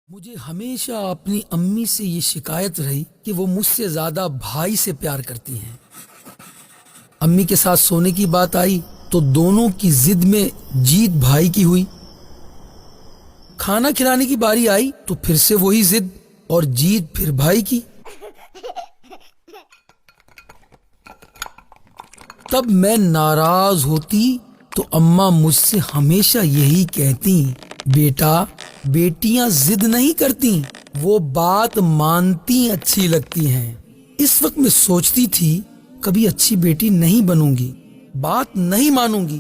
مجھے ہمیشہ اپنی امی سے یہ شکایت رہی کہ وہ مجھ سے زیادہ بھائی سے پیار کرتی ہیں۔ امی کے ساتھ سونے کی بات آئی تو دونوں کی ضد میں جیت بھائی کی ہوئی۔ کھانا کھلانے کی باری آئی تو پھر سے وہی ضد اور جیت پھر بھائی کی۔ تب میں ناراض ہوتی تو اماں مجھ سے ہمیشہ یہی کہتی، بیٹا بیٹیاں ضد نہیں کرتی، وہ بات مانتی اچھی لگتی ہیں۔ اس وقت میں سوچتی تھی کبھی اچھی بیٹی نہیں بنوں گی، بات نہیں مانوں گی،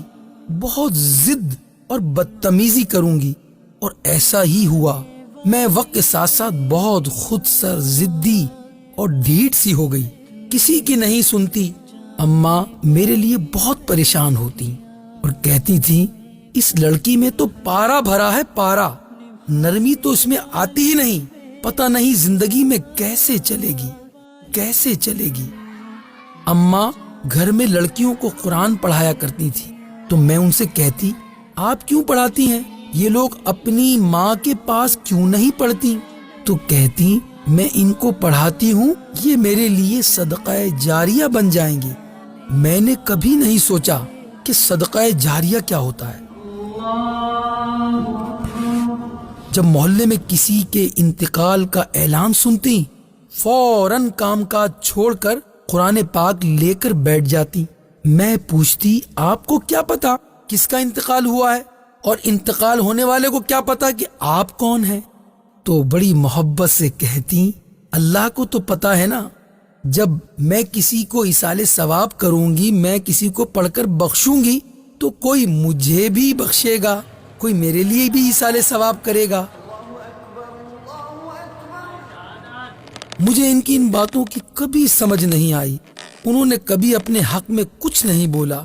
بہت ضد اور بدتمیزی کروں گی، اور ایسا ہی ہوا۔ میں وقت کے ساتھ ساتھ بہت خود سر، ضدی اور ڈھیٹ سی ہو گئی، کسی کی نہیں سنتی۔ اماں میرے لیے بہت پریشان ہوتی اور کہتی تھی اس لڑکی میں تو پارا بھرا ہے، پارا، نرمی تو اس میں آتی ہی نہیں، پتہ نہیں زندگی میں کیسے چلے گی، کیسے چلے گی۔ اماں گھر میں لڑکیوں کو قرآن پڑھایا کرتی تھی تو میں ان سے کہتی، آپ کیوں پڑھاتی ہیں؟ یہ لوگ اپنی ماں کے پاس کیوں نہیں پڑھتی؟ تو کہتی، میں ان کو پڑھاتی ہوں، یہ میرے لیے صدقہ جاریہ بن جائیں گی۔ میں نے کبھی نہیں سوچا کہ صدقہ جاریہ کیا ہوتا ہے۔ جب محلے میں کسی کے انتقال کا اعلان سنتی، فوراً کام کاج چھوڑ کر قرآن پاک لے کر بیٹھ جاتی۔ میں پوچھتی، آپ کو کیا پتا کس کا انتقال ہوا ہے، اور انتقال ہونے والے کو کیا پتا کہ آپ کون ہیں؟ تو بڑی محبت سے کہتی، اللہ کو تو پتا ہے نا، جب میں کسی کو ایصال ثواب کروں گی، میں کسی کو پڑھ کر بخشوں گی تو کوئی مجھے بھی بخشے گا، کوئی میرے لیے بھی ایصال ثواب کرے گا۔ مجھے ان باتوں کی کبھی سمجھ نہیں آئی، انہوں نے کبھی اپنے حق میں کچھ نہیں بولا۔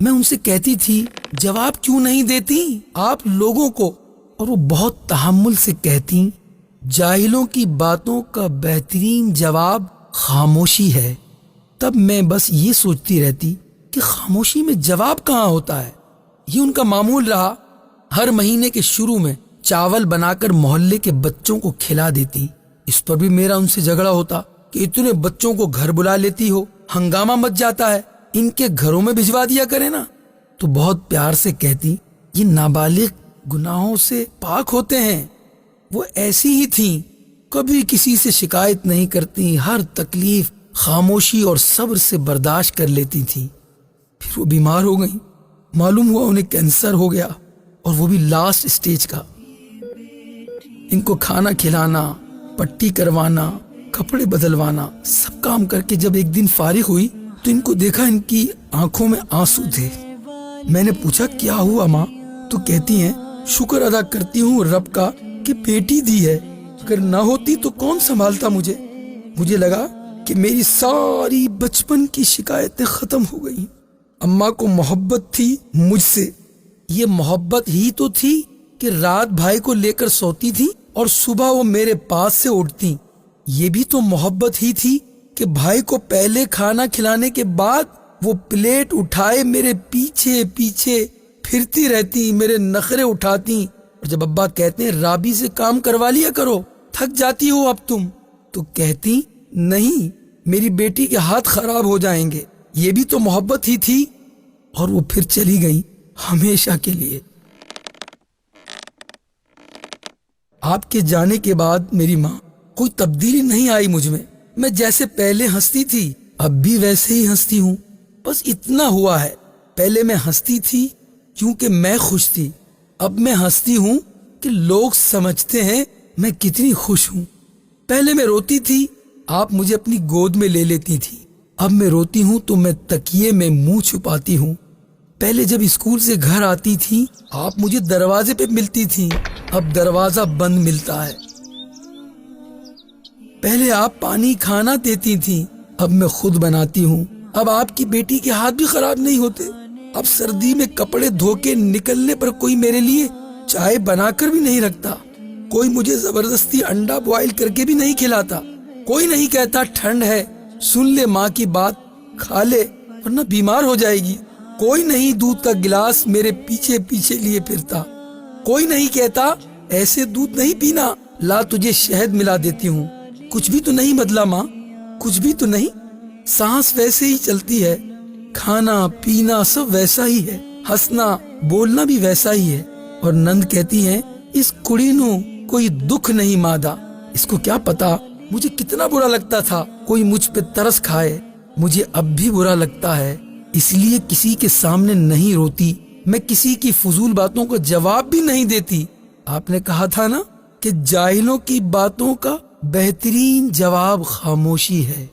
میں ان سے کہتی تھی، جواب کیوں نہیں دیتی آپ لوگوں کو؟ اور وہ بہت تحمل سے کہتی، جاہلوں کی باتوں کا بہترین جواب خاموشی ہے۔ تب میں بس یہ سوچتی رہتی کہ خاموشی میں جواب کہاں ہوتا ہے۔ یہ ان کا معمول رہا، ہر مہینے کے شروع میں چاول بنا کر محلے کے بچوں کو کھلا دیتی۔ اس پر بھی میرا ان سے جھگڑا ہوتا کہ اتنے بچوں کو گھر بلا لیتی ہو، ہنگامہ مچ جاتا ہے، ان کے گھروں میں بھجوا دیا کرے نا۔ تو بہت پیار سے کہتی، یہ نابالغ گناہوں سے پاک ہوتے ہیں۔ وہ ایسی ہی تھیں، کبھی کسی سے شکایت نہیں کرتی، ہر تکلیف خاموشی اور صبر سے برداشت کر لیتی تھی۔ پھر وہ بیمار ہو گئیں، معلوم ہوا انہیں کینسر ہو گیا، اور وہ بھی لاسٹ سٹیج کا۔ ان کو کھانا کھلانا، پٹی کروانا، کپڑے بدلوانا، سب کام کر کے جب ایک دن فارغ ہوئی تو ان کو دیکھا ان کی آنکھوں میں آنسو تھے۔ میں نے پوچھا، کیا ہوا ماں؟ تو کہتی ہیں، شکر ادا کرتی ہوں رب کا کہ بیٹی دی ہے، اگر نہ ہوتی تو کون سنبھالتا مجھے؟ مجھے لگا کہ میری ساری بچپن کی شکایتیں ختم ہو گئی۔ اماں کو محبت تھی مجھ سے، یہ محبت ہی تو تھی کہ رات بھائی کو لے کر سوتی تھی اور صبح وہ میرے پاس سے اٹھتی۔ یہ بھی تو محبت ہی تھی کہ بھائی کو پہلے کھانا کھلانے کے بعد وہ پلیٹ اٹھائے میرے پیچھے پیچھے پھرتی رہتی، میرے نخرے اٹھاتی، اور جب ابا کہتے ہیں رابی سے کام کروا لیا کرو، تھک جاتی ہو اب تم، تو کہتی نہیں، میری بیٹی کے ہاتھ خراب ہو جائیں گے۔ یہ بھی تو محبت ہی تھی۔ اور وہ پھر چلی گئی ہمیشہ کے لیے۔ آپ کے جانے کے بعد میری ماں، کوئی تبدیلی نہیں آئی مجھ میں جیسے پہلے ہنستی تھی اب بھی ویسے ہی ہنستی ہوں۔ بس اتنا ہوا ہے، پہلے میں ہنستی تھی کیونکہ میں خوش تھی، اب میں ہنستی ہوں کہ لوگ سمجھتے ہیں میں کتنی خوش ہوں۔ پہلے میں روتی تھی، آپ مجھے اپنی گود میں لے لیتی تھی، اب میں روتی ہوں تو میں تکیے میں منہ چھپاتی ہوں۔ پہلے جب اسکول سے گھر آتی تھی آپ مجھے دروازے پہ ملتی تھی، اب دروازہ بند ملتا ہے۔ پہلے آپ پانی کھانا دیتی تھی، اب میں خود بناتی ہوں۔ اب آپ کی بیٹی کے ہاتھ بھی خراب نہیں ہوتے، اب سردی میں کپڑے دھو کے نکلنے پر کوئی میرے لیے چائے بنا کر بھی نہیں رکھتا، کوئی مجھے زبردستی انڈا بوائل کر کے بھی نہیں کھلاتا، کوئی نہیں کہتا ٹھنڈ ہے، سن لے ماں کی بات، کھا لے ورنہ بیمار ہو جائے گی، کوئی نہیں دودھ کا گلاس میرے پیچھے پیچھے لیے پھرتا، کوئی نہیں کہتا ایسے دودھ نہیں پینا، لا تجھے شہد ملا دیتی ہوں۔ کچھ بھی تو نہیں بدلا ماں، کچھ بھی تو نہیں، سانس ویسے ہی چلتی ہے، کھانا پینا سب ویسا ہی ہے، ہنسنا بولنا بھی ویسا ہی ہے۔ اور نند کہتی ہیں اس کڑی نو کوئی دکھ نہیں مادا، اس کو کیا پتا مجھے کتنا برا لگتا تھا کوئی مجھ پہ ترس کھائے، مجھے اب بھی برا لگتا ہے، اس لیے کسی کے سامنے نہیں روتی، میں کسی کی فضول باتوں کا جواب بھی نہیں دیتی۔ آپ نے کہا تھا نا کہ جاہلوں کی باتوں کا بہترین جواب خاموشی ہے۔